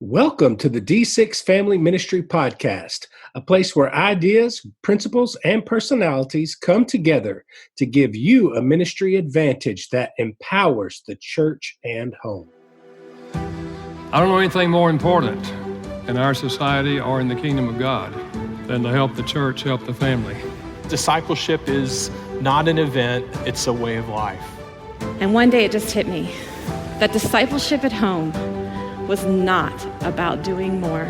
Welcome to the D6 Family Ministry Podcast, a place where ideas, principles, and personalities come together to give you a ministry advantage that empowers the church and home. I don't know anything more important in our society or in the kingdom of God than to help the church, help the family. Discipleship is not an event, it's a way of life. And one day it just hit me that discipleship at home was not about doing more.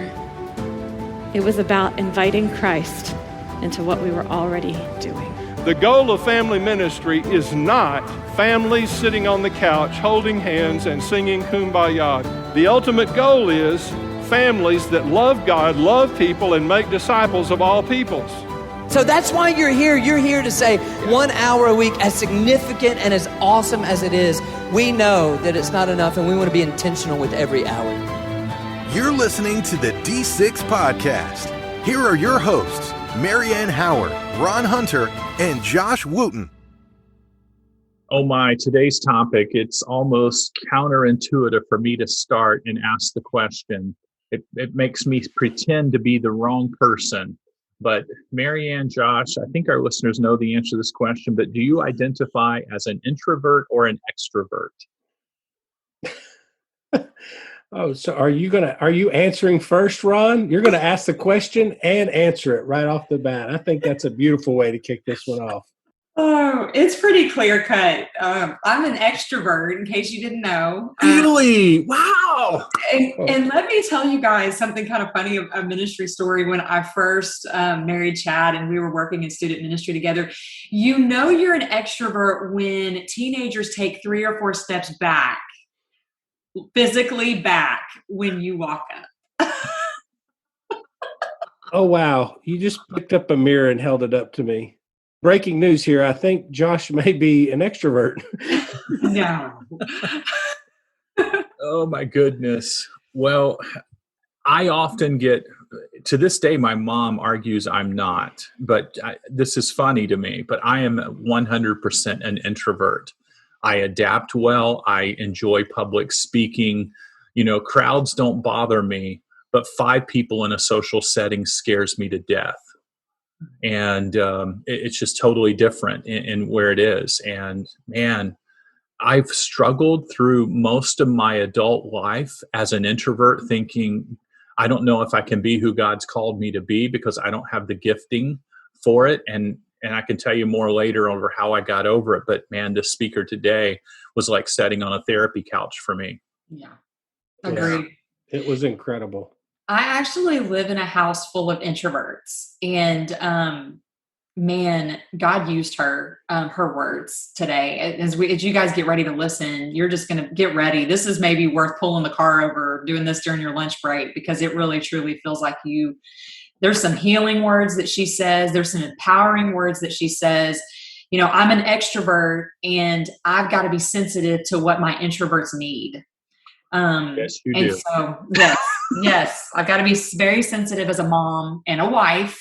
It was about inviting Christ into what we were already doing. The goal of family ministry is not families sitting on the couch holding hands and singing Kumbaya. The ultimate goal is families that love God, love people, and make disciples of all peoples. So that's why you're here. You're here to say 1 hour a week, as significant and as awesome as it is, we know that it's not enough and we want to be intentional with every hour. You're listening to the D6 Podcast. Here are your hosts, Marianne Howard, Ron Hunter, and Josh Wooten. Oh my, today's topic, it's almost counterintuitive for me to start and ask the question. It makes me pretend to be the wrong person. But Marianne, Josh, I think our listeners know the answer to this question, but do you identify as an introvert or an extrovert? Oh, so are you answering first, Ron? You're going to ask the question and answer it right off the bat. I think that's a beautiful way to kick this one off. Oh, it's pretty clear cut. I'm an extrovert, in case you didn't know. Really? Wow. And let me tell you guys something kind of funny, a ministry story. When I first married Chad and we were working in student ministry together, you know you're an extrovert when teenagers take 3 or 4 steps back, physically back, when you walk up. Oh, wow. You just picked up a mirror and held it up to me. Breaking news here. I think Josh may be an extrovert. No. Oh my goodness. Well, I often get, to this day, my mom argues I'm not, but this is funny to me, but I am 100% an introvert. I adapt well. I enjoy public speaking. You know, crowds don't bother me, but 5 people in a social setting scares me to death. And it's just totally different in where it is. And man, I've struggled through most of my adult life as an introvert, thinking, I don't know if I can be who God's called me to be because I don't have the gifting for it. And I can tell you more later over how I got over it. But man, this speaker today was like sitting on a therapy couch for me. Yeah. Agreed. Yeah, it was incredible. I actually live in a house full of introverts, and man, God used her words today. As you guys get ready to listen, you're just going to get ready. This is maybe worth pulling the car over, doing this during your lunch break, because it really truly feels like there's some healing words that she says. There's some empowering words that she says. You know, I'm an extrovert and I've got to be sensitive to what my introverts need. Yes, you do. So, yes, I've got to be very sensitive as a mom and a wife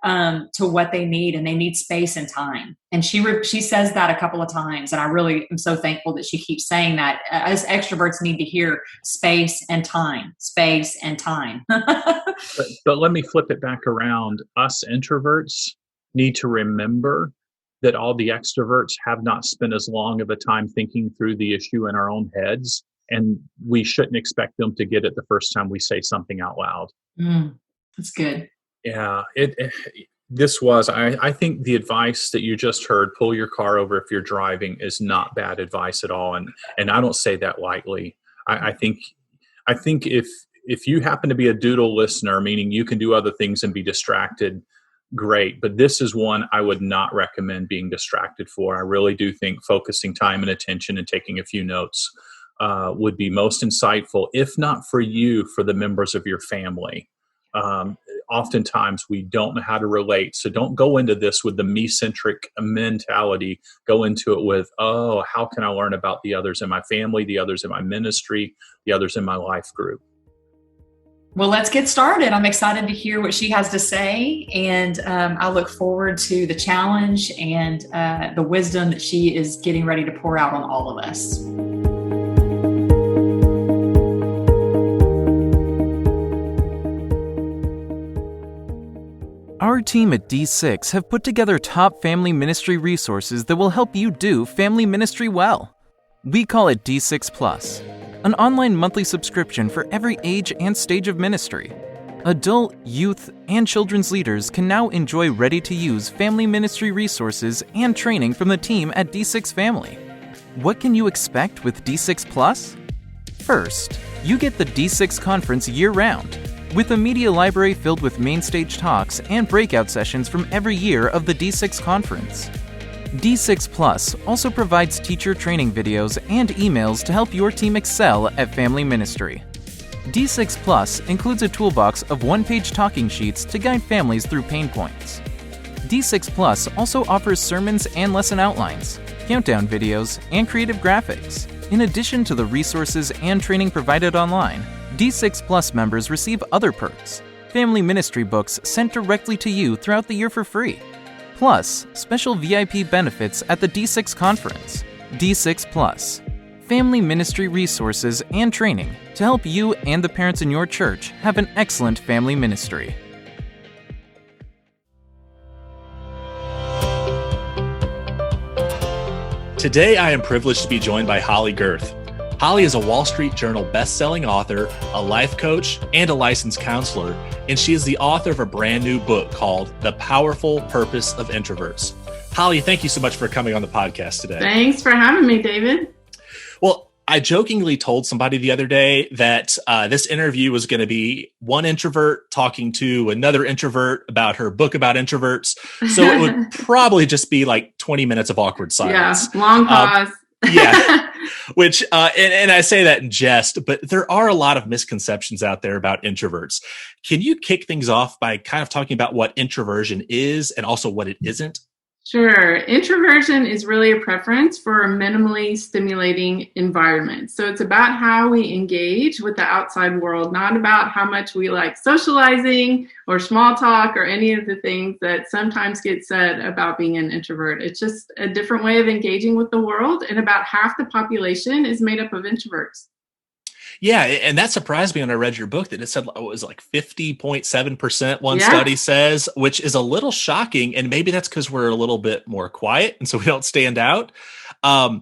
to what they need, and they need space and time. And she says that a couple of times, and I really am so thankful that she keeps saying that. As extroverts need to hear space and time. But let me flip it back around. Us introverts need to remember that all the extroverts have not spent as long of a time thinking through the issue in our own heads. And we shouldn't expect them to get it the first time we say something out loud. That's good. Yeah, I think the advice that you just heard, pull your car over if you're driving, is not bad advice at all. And I don't say that lightly. I think if you happen to be a doodle listener, meaning you can do other things and be distracted, great. But this is one I would not recommend being distracted for. I really do think focusing time and attention and taking a few notes would be most insightful, if not for you, for the members of your family. Oftentimes we don't know how to relate. So don't go into this with the me-centric mentality. Go into it with, oh, how can I learn about the others in my family, the others in my ministry, the others in my life group? Well, let's get started. I'm excited to hear what she has to say, and I look forward to the challenge and the wisdom that she is getting ready to pour out on all of us. Our team at D6 have put together top family ministry resources that will help you do family ministry well. We call it D6 Plus, an online monthly subscription for every age and stage of ministry. Adult, youth, and children's leaders can now enjoy ready-to-use family ministry resources and training from the team at D6 Family. What can you expect with D6 Plus? First, you get the D6 conference year-round, with a media library filled with main stage talks and breakout sessions from every year of the D6 conference. D6 Plus also provides teacher training videos and emails to help your team excel at family ministry. D6 Plus includes a toolbox of one-page talking sheets to guide families through pain points. D6 Plus also offers sermons and lesson outlines, countdown videos, and creative graphics. In addition to the resources and training provided online, D6 Plus members receive other perks, family ministry books sent directly to you throughout the year for free, plus special VIP benefits at the D6 conference. D6 Plus, family ministry resources and training to help you and the parents in your church have an excellent family ministry. Today, I am privileged to be joined by Holley Gerth. Holley is a Wall Street Journal best-selling author, a life coach, and a licensed counselor, and she is the author of a brand new book called The Powerful Purpose of Introverts. Holley, thank you so much for coming on the podcast today. Thanks for having me, David. Well, I jokingly told somebody the other day that this interview was going to be one introvert talking to another introvert about her book about introverts. So it would probably just be like 20 minutes of awkward silence. Yeah, long pause. Which, and I say that in jest, but there are a lot of misconceptions out there about introverts. Can you kick things off by kind of talking about what introversion is and also what it isn't? Sure. Introversion is really a preference for a minimally stimulating environment. So it's about how we engage with the outside world, not about how much we like socializing or small talk or any of the things that sometimes get said about being an introvert. It's just a different way of engaging with the world. And about half the population is made up of introverts. Yeah, and that surprised me when I read your book that it said it was like 50.7% one study says, which is a little shocking. And maybe that's because we're a little bit more quiet and so we don't stand out. But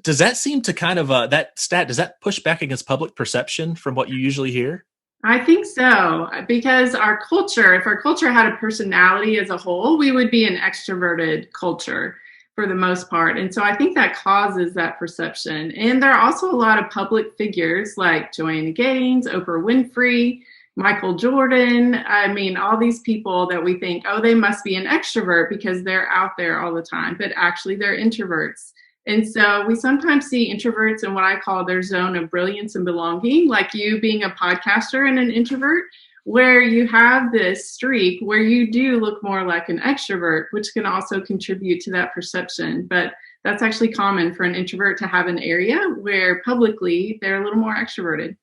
does that seem to kind of, that stat, does that push back against public perception from what you usually hear? I think so, because our culture, if our culture had a personality as a whole, we would be an extroverted culture for the most part. And so I think that causes that perception. And there are also a lot of public figures like Joanna Gaines, Oprah Winfrey, Michael Jordan. I mean, all these people that we think, oh, they must be an extrovert because they're out there all the time, but actually they're introverts. And so we sometimes see introverts in what I call their zone of brilliance and belonging, like you being a podcaster and an introvert, where you have this streak where you do look more like an extrovert, which can also contribute to that perception. But that's actually common for an introvert to have an area where publicly they're a little more extroverted.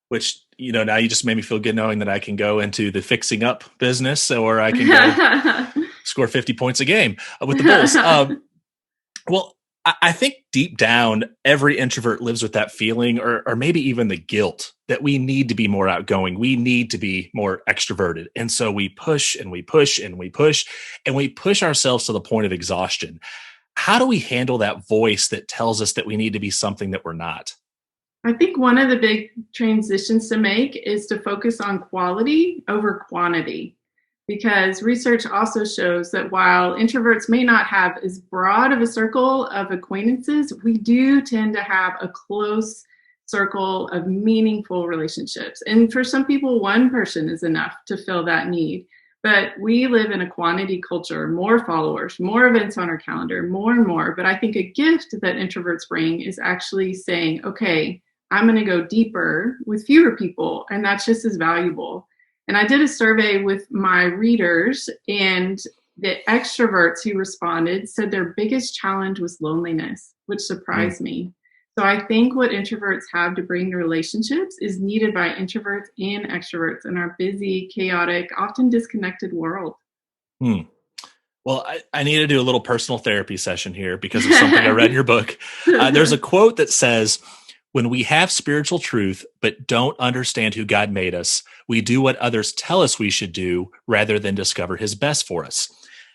Which, now you just made me feel good knowing that I can go into the fixing up business or I can go score 50 points a game with the Bulls. Well, I think deep down, every introvert lives with that feeling or maybe even the guilt that we need to be more outgoing. We need to be more extroverted. And so we push and we push and we push and we push ourselves to the point of exhaustion. How do we handle that voice that tells us that we need to be something that we're not? I think one of the big transitions to make is to focus on quality over quantity. Because research also shows that while introverts may not have as broad of a circle of acquaintances, we do tend to have a close circle of meaningful relationships. And for some people, one person is enough to fill that need. But we live in a quantity culture, more followers, more events on our calendar, more and more. But I think a gift that introverts bring is actually saying, okay, I'm going to go deeper with fewer people. And that's just as valuable. And I did a survey with my readers, and the extroverts who responded said their biggest challenge was loneliness, which surprised me. So I think what introverts have to bring to relationships is needed by introverts and extroverts in our busy, chaotic, often disconnected world. Well, I need to do a little personal therapy session here because of something I read in your book. There's a quote that says, When we have spiritual truth but don't understand who God made us, we do what others tell us we should do rather than discover his best for us.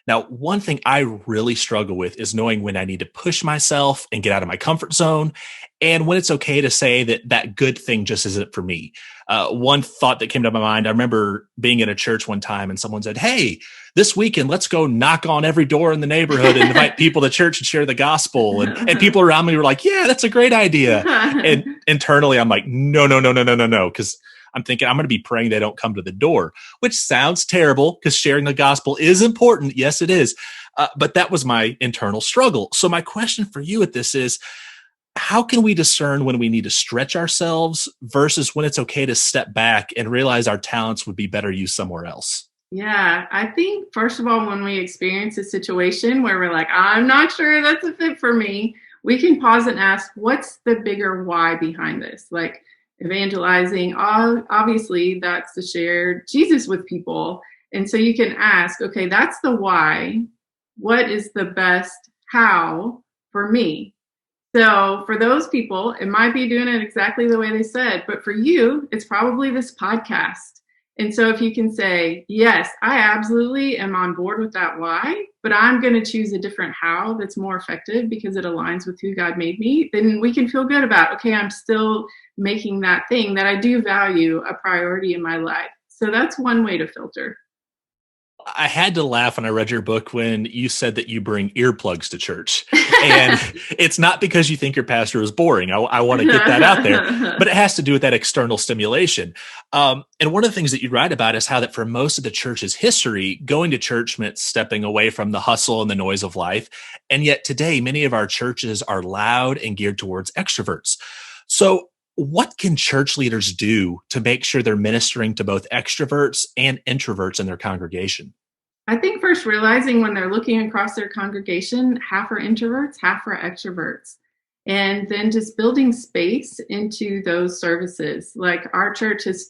Now, one thing I really struggle with is knowing when I need to push myself and get out of my comfort zone, and when it's okay to say that that good thing just isn't for me. One thought that came to my mind, I remember being in a church one time and someone said, "Hey, this weekend, let's go knock on every door in the neighborhood and invite people to church and share the gospel." And people around me were like, "Yeah, that's a great idea." And internally, I'm like, no, because I'm thinking I'm going to be praying they don't come to the door, which sounds terrible because sharing the gospel is important. Yes, it is. But that was my internal struggle. So my question for you at this is, how can we discern when we need to stretch ourselves versus when it's okay to step back and realize our talents would be better used somewhere else? Yeah, I think, first of all, when we experience a situation where we're like, I'm not sure that's a fit for me, we can pause and ask, what's the bigger why behind this? Like evangelizing, obviously, that's to share Jesus with people. And so you can ask, okay, that's the why. What is the best how for me? So for those people, it might be doing it exactly the way they said, but for you, it's probably this podcast. And so if you can say, yes, I absolutely am on board with that why, but I'm going to choose a different how that's more effective because it aligns with who God made me, then we can feel good about, okay, I'm still making that thing that I do value a priority in my life. So that's one way to filter. I had to laugh when I read your book when you said that you bring earplugs to church. And it's not because you think your pastor is boring. I want to get that out there, but it has to do with that external stimulation. And one of the things that you write about is how that for most of the church's history, going to church meant stepping away from the hustle and the noise of life. And yet today, many of our churches are loud and geared towards extroverts. So what can church leaders do to make sure they're ministering to both extroverts and introverts in their congregation? I think first realizing when they're looking across their congregation, half are introverts, half are extroverts. And then just building space into those services. Like our church has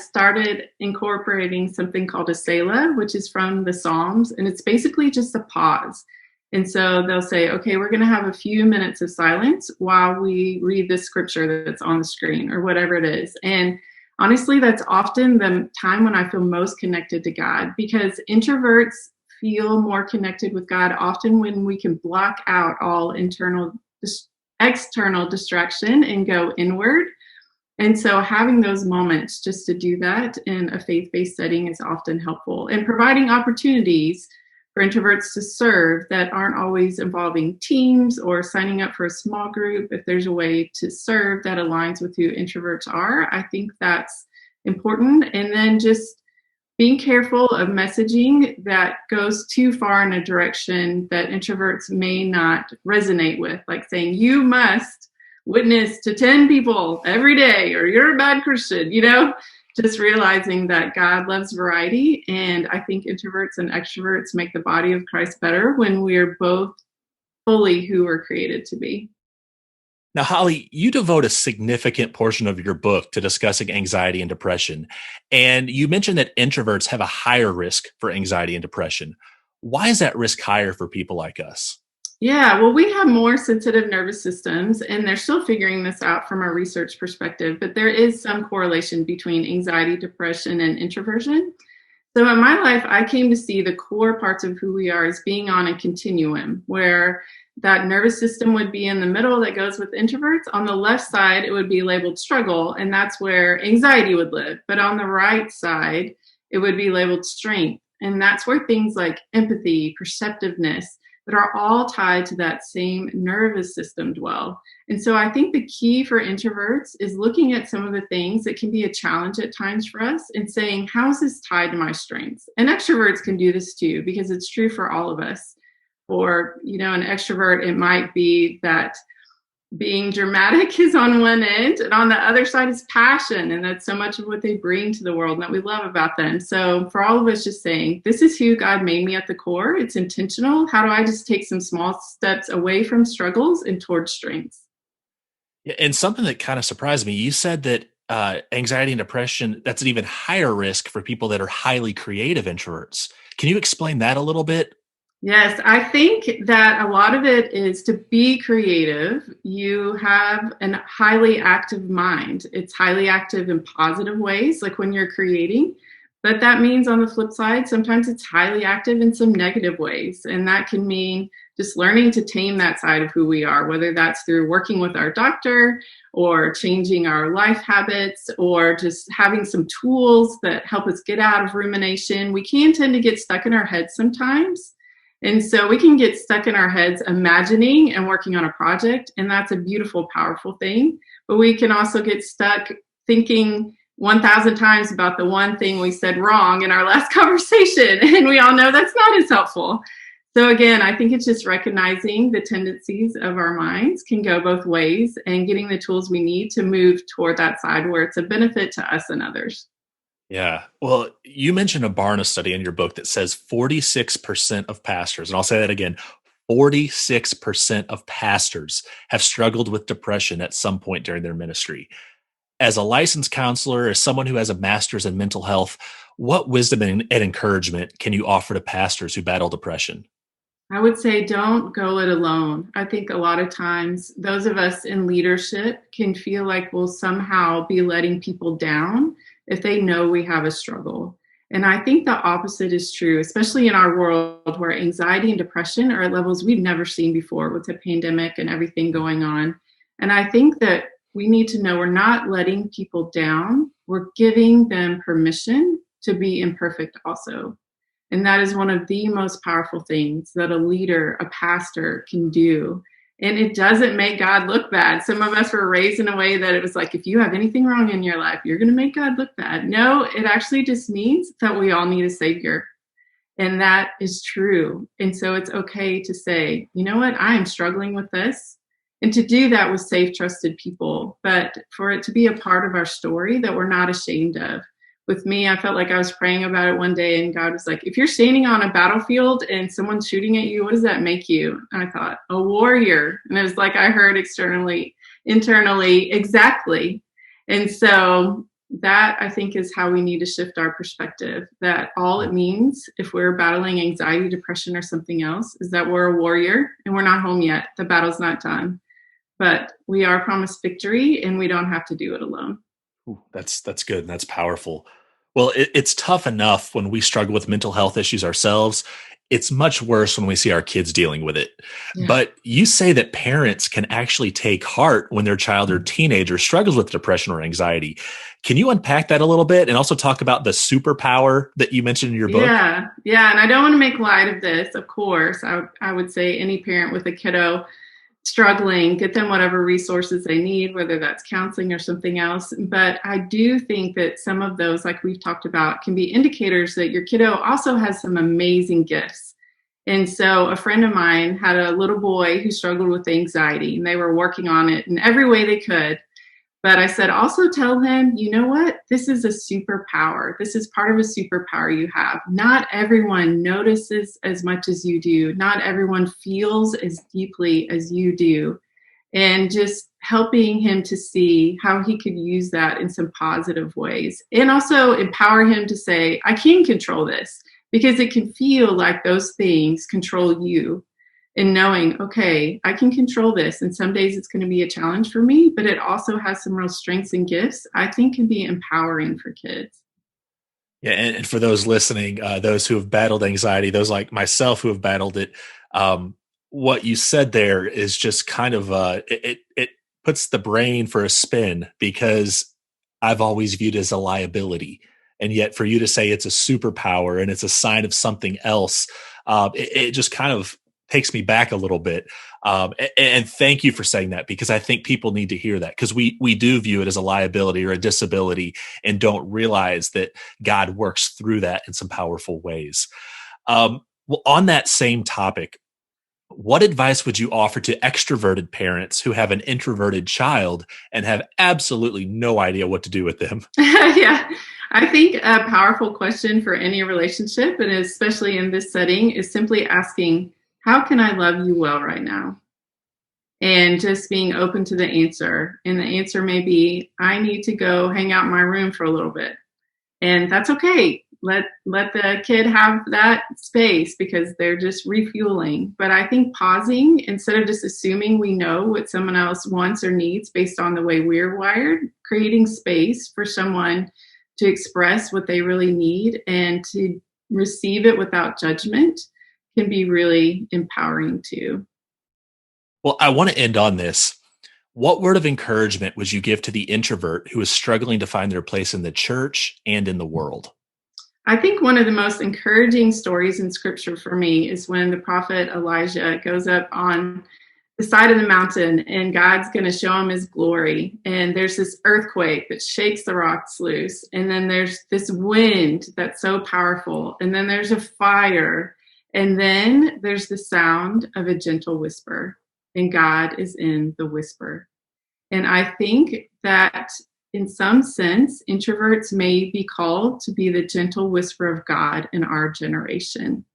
started incorporating something called a Selah, which is from the Psalms. And it's basically just a pause. And so they'll say, okay, we're going to have a few minutes of silence while we read this scripture that's on the screen or whatever it is. And honestly, that's often the time when I feel most connected to God, because introverts feel more connected with God often when we can block out all external distraction and go inward. And so having those moments just to do that in a faith-based setting is often helpful, and providing opportunities for introverts to serve that aren't always involving teams or signing up for a small group. If there's a way to serve that aligns with who introverts are, I think that's important. And then just being careful of messaging that goes too far in a direction that introverts may not resonate with, like saying, you must witness to 10 people every day or you're a bad Christian, just realizing that God loves variety. And I think introverts and extroverts make the body of Christ better when we're both fully who we're created to be. Now, Holley, you devote a significant portion of your book to discussing anxiety and depression. And you mentioned that introverts have a higher risk for anxiety and depression. Why is that risk higher for people like us? Yeah, well, we have more sensitive nervous systems, and they're still figuring this out from a research perspective, but there is some correlation between anxiety, depression, and introversion. So in my life, I came to see the core parts of who we are as being on a continuum, where that nervous system would be in the middle that goes with introverts. On the left side, it would be labeled struggle, and that's where anxiety would live. But on the right side, it would be labeled strength, and that's where things like empathy, perceptiveness, that are all tied to that same nervous system dwell. And so I think the key for introverts is looking at some of the things that can be a challenge at times for us and saying, how is this tied to my strengths? And extroverts can do this too, because it's true for all of us. For, an extrovert, it might be that being dramatic is on one end, and on the other side is passion. And that's so much of what they bring to the world and that we love about them. So for all of us, just saying, this is who God made me at the core. It's intentional. How do I just take some small steps away from struggles and towards strengths? Yeah, and something that kind of surprised me, you said that anxiety and depression, that's an even higher risk for people that are highly creative introverts. Can you explain that a little bit? Yes, I think that a lot of it is to be creative. You have a highly active mind. It's highly active in positive ways, like when you're creating. But that means on the flip side, sometimes it's highly active in some negative ways. And that can mean just learning to tame that side of who we are, whether that's through working with our doctor or changing our life habits or just having some tools that help us get out of rumination. We can tend to get stuck in our heads sometimes. And so we can get stuck in our heads imagining and working on a project, and that's a beautiful, powerful thing. But we can also get stuck thinking 1,000 times about the one thing we said wrong in our last conversation, and we all know that's not as helpful. So again, I think it's just recognizing the tendencies of our minds can go both ways and getting the tools we need to move toward that side where it's a benefit to us and others. Yeah. Well, you mentioned a Barna study in your book that says 46% of pastors, and I'll say that again, 46% of pastors have struggled with depression at some point during their ministry. As a licensed counselor, as someone who has a master's in mental health, what wisdom and encouragement can you offer to pastors who battle depression? I would say don't go it alone. I think a lot of times those of us in leadership can feel like we'll somehow be letting people down if they know we have a struggle. And I think the opposite is true, especially in our world where anxiety and depression are at levels we've never seen before with the pandemic and everything going on. And I think that we need to know we're not letting people down. We're giving them permission to be imperfect also. And that is one of the most powerful things that a leader, a pastor can do. And it doesn't make God look bad. Some of us were raised in a way that it was like, if you have anything wrong in your life, you're going to make God look bad. No, it actually just means that we all need a savior. And that is true. And so it's okay to say, you know what, I am struggling with this. And to do that with safe, trusted people, but for it to be a part of our story that we're not ashamed of. With me, I felt like I was praying about it one day and God was like, if you're standing on a battlefield and someone's shooting at you, what does that make you? And I thought, a warrior. And it was like I heard externally, internally, exactly. And so that I think is how we need to shift our perspective, that all it means if we're battling anxiety, depression, or something else is that we're a warrior and we're not home yet. The battle's not done, but we are promised victory and we don't have to do it alone. Ooh, that's good and that's powerful. Well, it's tough enough when we struggle with mental health issues ourselves. It's much worse when we see our kids dealing with it. Yeah. But you say that parents can actually take heart when their child or teenager struggles with depression or anxiety. Can you unpack that a little bit and also talk about the superpower that you mentioned in your book? Yeah. And I don't want to make light of this, of course. I would say any parent with a kiddo struggling, get them whatever resources they need, whether that's counseling or something else. But I do think that some of those, like we've talked about, can be indicators that your kiddo also has some amazing gifts. And so a friend of mine had a little boy who struggled with anxiety, and they were working on it in every way they could. But I said, also tell him, you know what? This is a superpower. This is part of a superpower you have. Not everyone notices as much as you do. Not everyone feels as deeply as you do. And just helping him to see how he could use that in some positive ways. And also empower him to say, I can control this, because it can feel like those things control you. And knowing, okay, I can control this. And some days it's going to be a challenge for me, but it also has some real strengths and gifts I think can be empowering for kids. Yeah. And for those listening, those who have battled anxiety, those like myself who have battled it, what you said there is just kind of, it puts the brain for a spin, because I've always viewed it as a liability. And yet for you to say it's a superpower and it's a sign of something else, it just kind of takes me back a little bit. And thank you for saying that, because I think people need to hear that, because we do view it as a liability or a disability and don't realize that God works through that in some powerful ways. Well, on that same topic, what advice would you offer to extroverted parents who have an introverted child and have absolutely no idea what to do with them? Yeah, I think a powerful question for any relationship, and especially in this setting, is simply asking, how can I love you well right now? And just being open to the answer. And the answer may be, I need to go hang out in my room for a little bit. And that's okay. let the kid have that space because they're just refueling. But I think pausing, instead of just assuming we know what someone else wants or needs based on the way we're wired, creating space for someone to express what they really need and to receive it without judgment can be really empowering too. Well, I want to end on this. What word of encouragement would you give to the introvert who is struggling to find their place in the church and in the world? I think one of the most encouraging stories in scripture for me is when the prophet Elijah goes up on the side of the mountain and God's going to show him his glory. And there's this earthquake that shakes the rocks loose. And then there's this wind that's so powerful. And then there's a fire. And then there's the sound of a gentle whisper. And God is in the whisper. And I think that in some sense, introverts may be called to be the gentle whisper of God in our generation.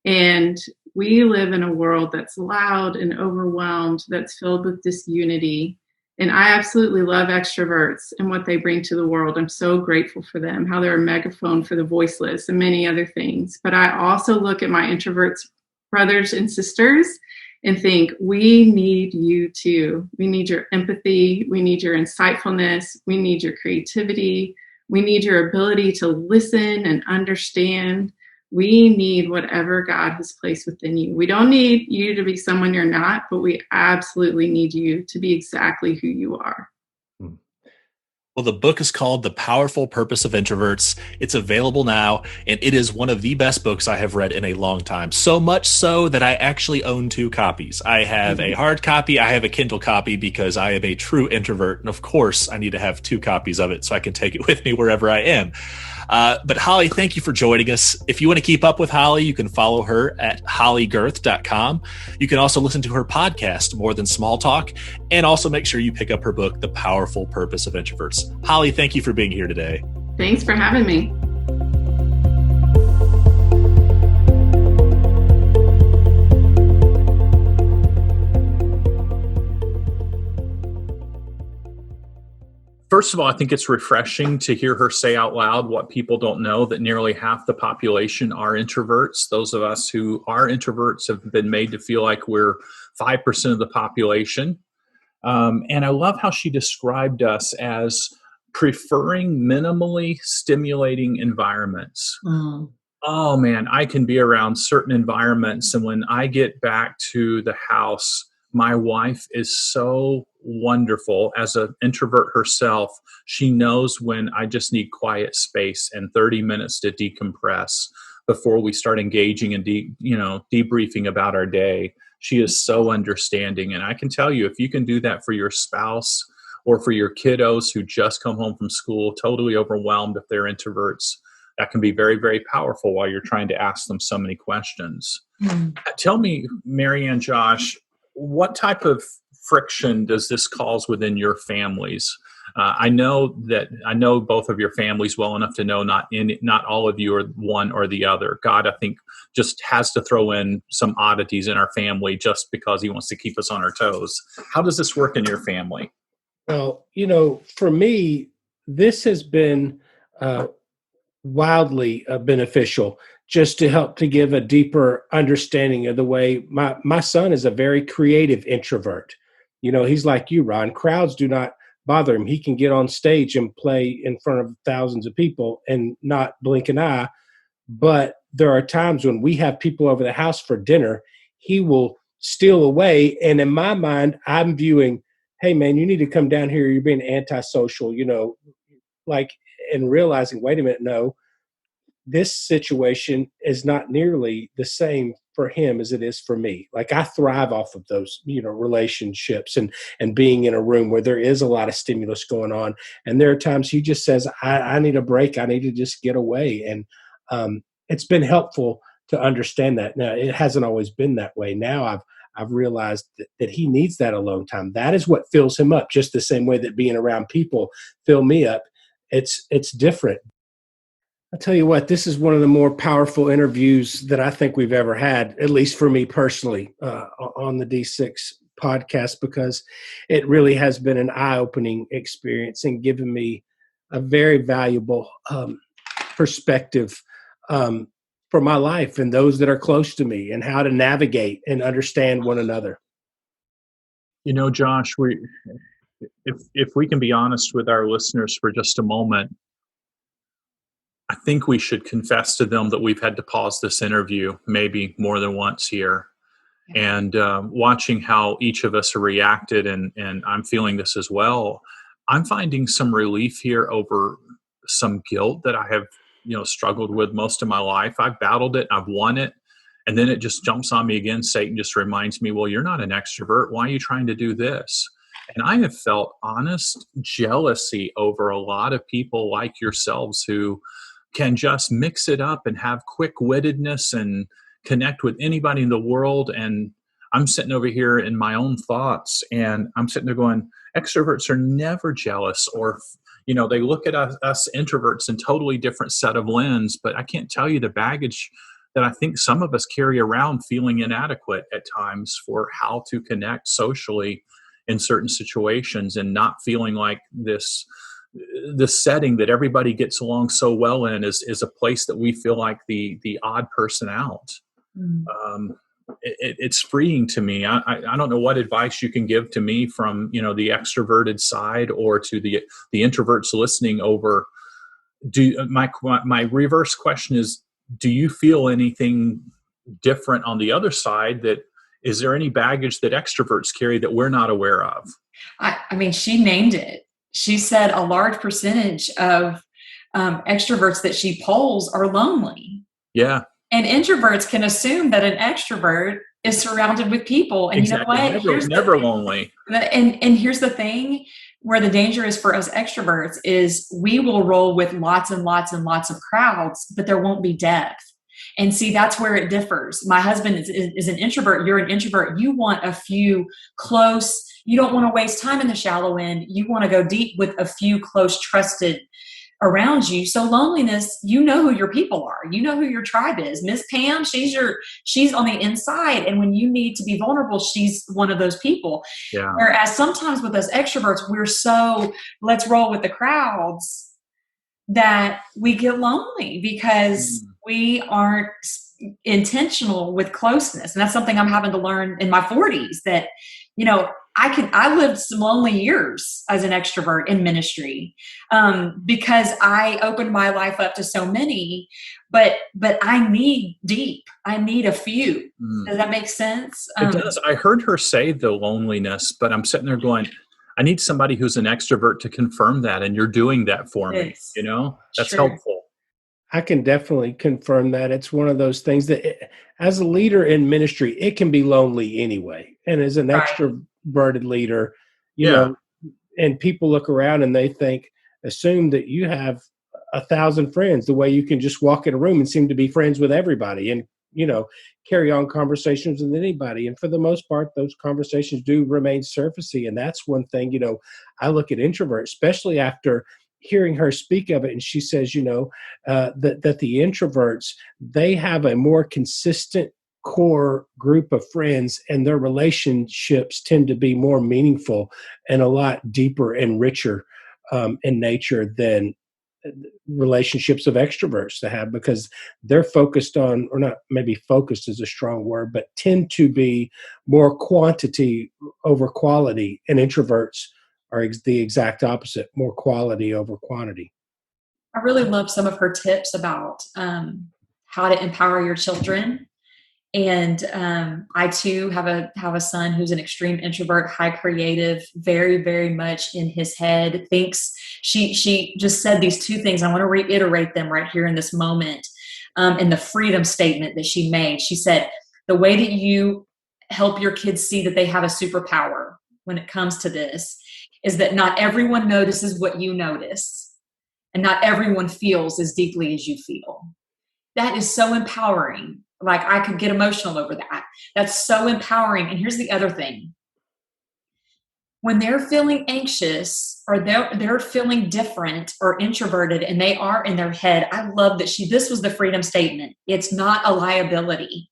And we live in a world that's loud and overwhelmed, that's filled with disunity. And I absolutely love extroverts and what they bring to the world. I'm so grateful for them, how they're a megaphone for the voiceless and many other things. But I also look at my introverts brothers and sisters and think, we need you too. We need your empathy. We need your insightfulness. We need your creativity. We need your ability to listen and understand. We need whatever God has placed within you. We don't need you to be someone you're not, but we absolutely need you to be exactly who you are. Well, the book is called The Powerful Purpose of Introverts. It's available now, and it is one of the best books I have read in a long time. So much so that I actually own 2 copies. I have a hard copy. I have a Kindle copy because I am a true introvert. And of course, I need to have 2 copies of it so I can take it with me wherever I am. But Holley, thank you for joining us. If you want to keep up with Holley, you can follow her at holleygerth.com. You can also listen to her podcast, More Than Small Talk, and also make sure you pick up her book, The Powerful Purpose of Introverts. Holley, thank you for being here today. Thanks for having me. First of all, I think it's refreshing to hear her say out loud what people don't know, that nearly half the population are introverts. Those of us who are introverts have been made to feel like we're 5% of the population. And I love how she described us as preferring minimally stimulating environments. Oh man, I can be around certain environments, and when I get back to the house, my wife is so wonderful. As an introvert herself, she knows when I just need quiet space and 30 minutes to decompress before we start engaging and debriefing about our day. She is so understanding. And I can tell you, if you can do that for your spouse or for your kiddos who just come home from school, totally overwhelmed if they're introverts, that can be very, very powerful while you're trying to ask them so many questions. Tell me, Mary Ann, Josh, what type of friction does this cause within your families? I know both of your families well enough to know not all of you are one or the other. God, I think, just has to throw in some oddities in our family just because he wants to keep us on our toes. How does this work in your family? Well, for me, this has been wildly beneficial, just to help to give a deeper understanding of the way my son is a very creative introvert. He's like you, Ron. Crowds do not bother him. He can get on stage and play in front of thousands of people and not blink an eye. But there are times when we have people over the house for dinner, he will steal away. And in my mind, I'm viewing, hey, man, you need to come down here. You're being antisocial, and realizing, wait a minute, no, this situation is not nearly the same for him as it is for me. Like, I thrive off of those, relationships and being in a room where there is a lot of stimulus going on. And there are times he just says, I need a break. I need to just get away. And it's been helpful to understand that. Now, it hasn't always been that way. Now I've realized that he needs that alone time. That is what fills him up, just the same way that being around people fill me up. It's different. I'll tell you what, this is one of the more powerful interviews that I think we've ever had, at least for me personally, on the D6 podcast, because it really has been an eye-opening experience and given me a very valuable perspective for my life and those that are close to me, and how to navigate and understand one another. Josh, if we can be honest with our listeners for just a moment, I think we should confess to them that we've had to pause this interview maybe more than once here. And watching how each of us have reacted, and I'm feeling this as well, I'm finding some relief here over some guilt that I have, struggled with most of my life. I've battled it, I've won it, and then it just jumps on me again. Satan just reminds me, well, you're not an extrovert. Why are you trying to do this? And I have felt honest jealousy over a lot of people like yourselves who can just mix it up and have quick-wittedness and connect with anybody in the world. And I'm sitting over here in my own thoughts, and I'm sitting there going, extroverts are never jealous, or they look at us introverts in totally different set of lens. But I can't tell you the baggage that I think some of us carry around, feeling inadequate at times for how to connect socially in certain situations, and not feeling like this setting that everybody gets along so well in is a place that we feel like the odd person out. It's freeing to me. I don't know what advice you can give to me from the extroverted side, or to the introverts listening over. My reverse question is, do you feel anything different on the other side? Is there any baggage that extroverts carry that we're not aware of? I mean, she named it. She said a large percentage of extroverts that she polls are lonely. Yeah. And introverts can assume that an extrovert is surrounded with people. And exactly. You know what? Never lonely. And here's the thing, where the danger is for us extroverts is we will roll with lots and lots and lots of crowds, but there won't be depth. And see, that's where it differs. My husband is an introvert. You're an introvert. You want a few close. You don't want to waste time in the shallow end. You want to go deep with a few close, trusted around you. So loneliness, you know who your people are. You know who your tribe is. Miss Pam, she's on the inside. And when you need to be vulnerable, she's one of those people. Yeah. Whereas sometimes with us extroverts, we're so let's roll with the crowds that we get lonely because we aren't intentional with closeness. And that's something I'm having to learn in my 40s, that, I lived some lonely years as an extrovert in ministry because I opened my life up to so many, but I need deep. I need a few. Does that make sense? It does. I heard her say the loneliness, but I'm sitting there going, I need somebody who's an extrovert to confirm that. And you're doing that for me. That's helpful. I can definitely confirm that. It's one of those things that as a leader in ministry, it can be lonely anyway. And as an extroverted leader, you know, and people look around and they assume that you have 1,000 friends, the way you can just walk in a room and seem to be friends with everybody and, carry on conversations with anybody. And for the most part, those conversations do remain surfacey. And that's one thing, I look at introverts, especially after hearing her speak of it. And she says, that the introverts, they have a more consistent core group of friends, and their relationships tend to be more meaningful and a lot deeper and richer in nature than relationships of extroverts to have, because they're focused on, or not, maybe focused is a strong word, but tend to be more quantity over quality. And introverts are the exact opposite, more quality over quantity. I really love some of her tips about how to empower your children. And I too have a son who's an extreme introvert, high creative, very, very much in his head. Thinks she just said these two things. I want to reiterate them right here in this moment. In the freedom statement that she made, she said, the way that you help your kids see that they have a superpower when it comes to this is that not everyone notices what you notice, and not everyone feels as deeply as you feel. That is so empowering. Like, I could get emotional over that. That's so empowering. And here's the other thing. When they're feeling anxious, or they're feeling different or introverted, and they are in their head, I love that this was the freedom statement. It's not a liability.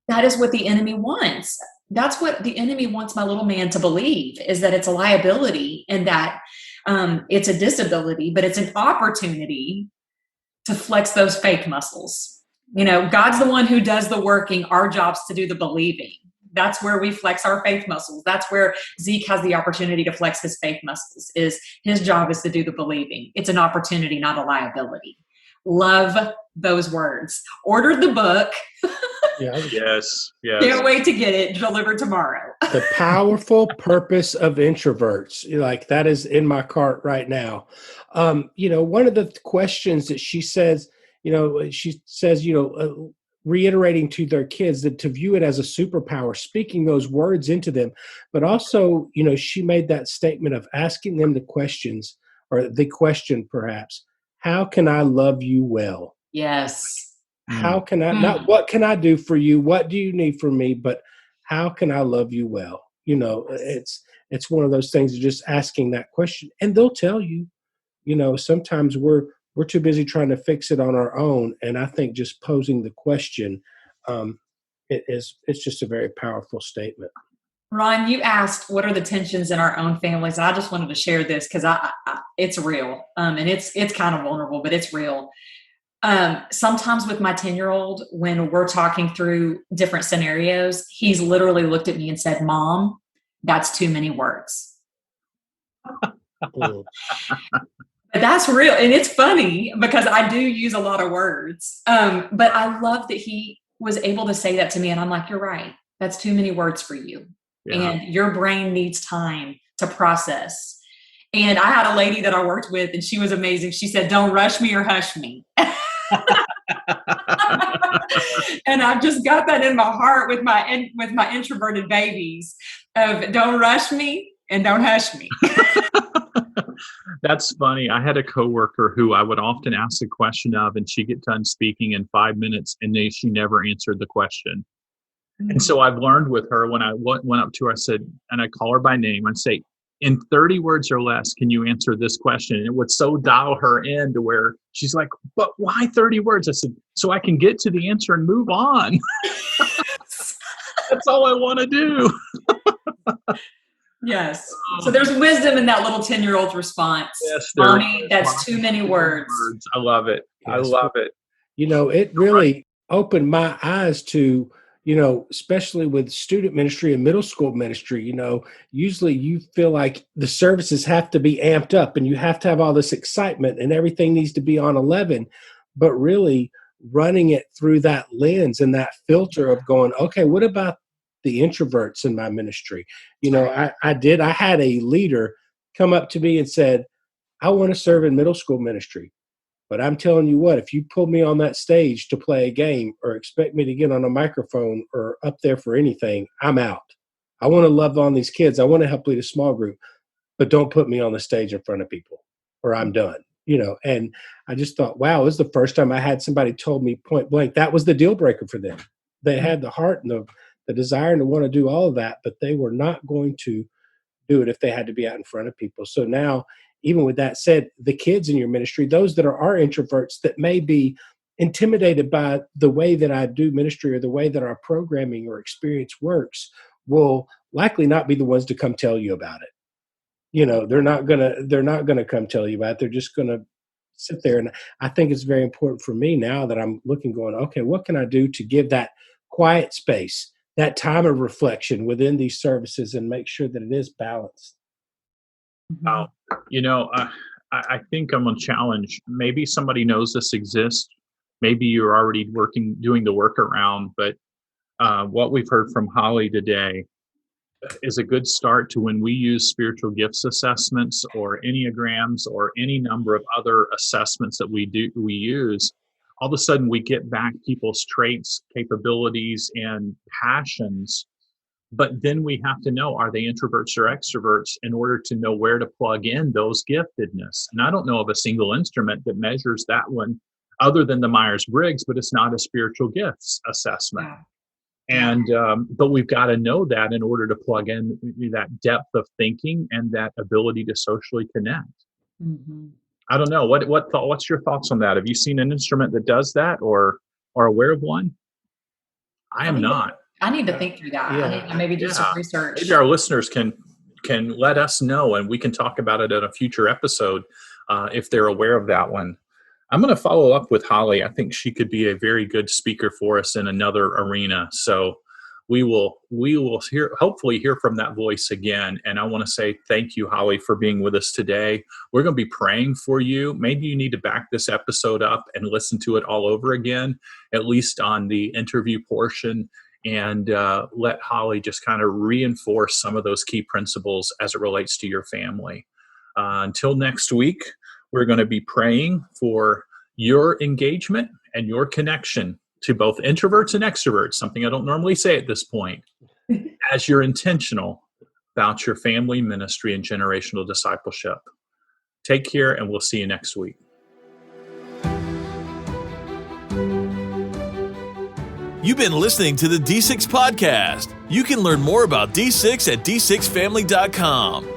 That is what the enemy wants. That's what the enemy wants my little man to believe, is that it's a liability, and that It's a disability, but it's an opportunity to flex those faith muscles. God's the one who does the working. Our job's to do the believing. That's where we flex our faith muscles. That's where Zeke has the opportunity to flex his faith muscles. His job is to do the believing. It's an opportunity, not a liability. Love those words. Ordered the book. Yes. Can't wait to get it delivered tomorrow. The Powerful Purpose of Introverts. Like, that is in my cart right now. One of the questions that she says, reiterating to their kids that to view it as a superpower, speaking those words into them, but also, she made that statement of asking them the questions, or the question perhaps, how can I love you well? Yes. How can I, not what can I do for you? What do you need from me? But how can I love you well? It's one of those things of just asking that question, and they'll tell you. Sometimes we're too busy trying to fix it on our own. And I think just posing the question, it's just a very powerful statement. Ron, you asked, what are the tensions in our own families? I just wanted to share this because it's real. And it's kind of vulnerable, but it's real. Sometimes with my 10-year-old, when we're talking through different scenarios, he's literally looked at me and said, Mom, that's too many words. But that's real. And it's funny because I do use a lot of words. But I love that he was able to say that to me. And I'm like, you're right. That's too many words for you. Yeah. And your brain needs time to process. And I had a lady that I worked with, and she was amazing. She said, don't rush me or hush me. And I've just got that in my heart with my introverted babies of don't rush me and don't hush me. That's funny. I had a coworker who I would often ask a question of, and she'd get done speaking in 5 minutes, and she never answered the question. Mm-hmm. And so I've learned with her, when I went up to her, I said, and I call her by name, I'd say, in 30 words or less, can you answer this question? And it would so dial her in to where she's like, but why 30 words? I said, so I can get to the answer and move on. That's all I want to do. Yes. So there's wisdom in that little 10-year-old's response. Yes, Mommy, that's too many words. I love it. Yes. I love it. It really opened my eyes to, especially with student ministry and middle school ministry, usually you feel like the services have to be amped up and you have to have all this excitement and everything needs to be on 11, but really running it through that lens and that filter of going, okay, what about the introverts in my ministry? I had a leader come up to me and said, I want to serve in middle school ministry, but I'm telling you what, if you pull me on that stage to play a game or expect me to get on a microphone or up there for anything, I'm out. I want to love on these kids. I want to help lead a small group, but don't put me on the stage in front of people or I'm done. And I just thought, wow, it was the first time I had somebody told me point blank, that was the deal breaker for them. They had the heart and the desire to want to do all of that, but they were not going to do it if they had to be out in front of people. So now, even with that said, the kids in your ministry, those that are introverts that may be intimidated by the way that I do ministry or the way that our programming or experience works, will likely not be the ones to come tell you about it. They're not gonna come tell you about it. They're just gonna sit there. And I think it's very important for me now that I'm looking, going, okay, what can I do to give that quiet space, that time of reflection within these services, and make sure that it is balanced? Wow. I think I'm on challenge. Maybe somebody knows this exists. Maybe you're already doing the workaround, but what we've heard from Holley today is a good start to when we use spiritual gifts assessments or Enneagrams or any number of other assessments that we use. All of a sudden we get back people's traits, capabilities, and passions. But then we have to know, are they introverts or extroverts, in order to know where to plug in those giftedness. And I don't know of a single instrument that measures that one other than the Myers-Briggs, but it's not a spiritual gifts assessment. Wow. And but we've got to know that in order to plug in that depth of thinking and that ability to socially connect. Mm-hmm. I don't know. What's your thoughts on that? Have you seen an instrument that does that or are aware of one? I am not. I need to think through that. Yeah. I need to maybe do some research. Maybe our listeners can can let us know, and we can talk about it in a future episode if they're aware of that one. I'm going to follow up with Holley. I think she could be a very good speaker for us in another arena. So we will hopefully hear from that voice again. And I want to say thank you, Holley, for being with us today. We're going to be praying for you. Maybe you need to back this episode up and listen to it all over again, at least on the interview portion, and let Holley just kind of reinforce some of those key principles as it relates to your family. Until next week, we're going to be praying for your engagement and your connection to both introverts and extroverts, something I don't normally say at this point, as you're intentional about your family ministry and generational discipleship. Take care, and we'll see you next week. You've been listening to the D6 Podcast. You can learn more about D6 at d6family.com.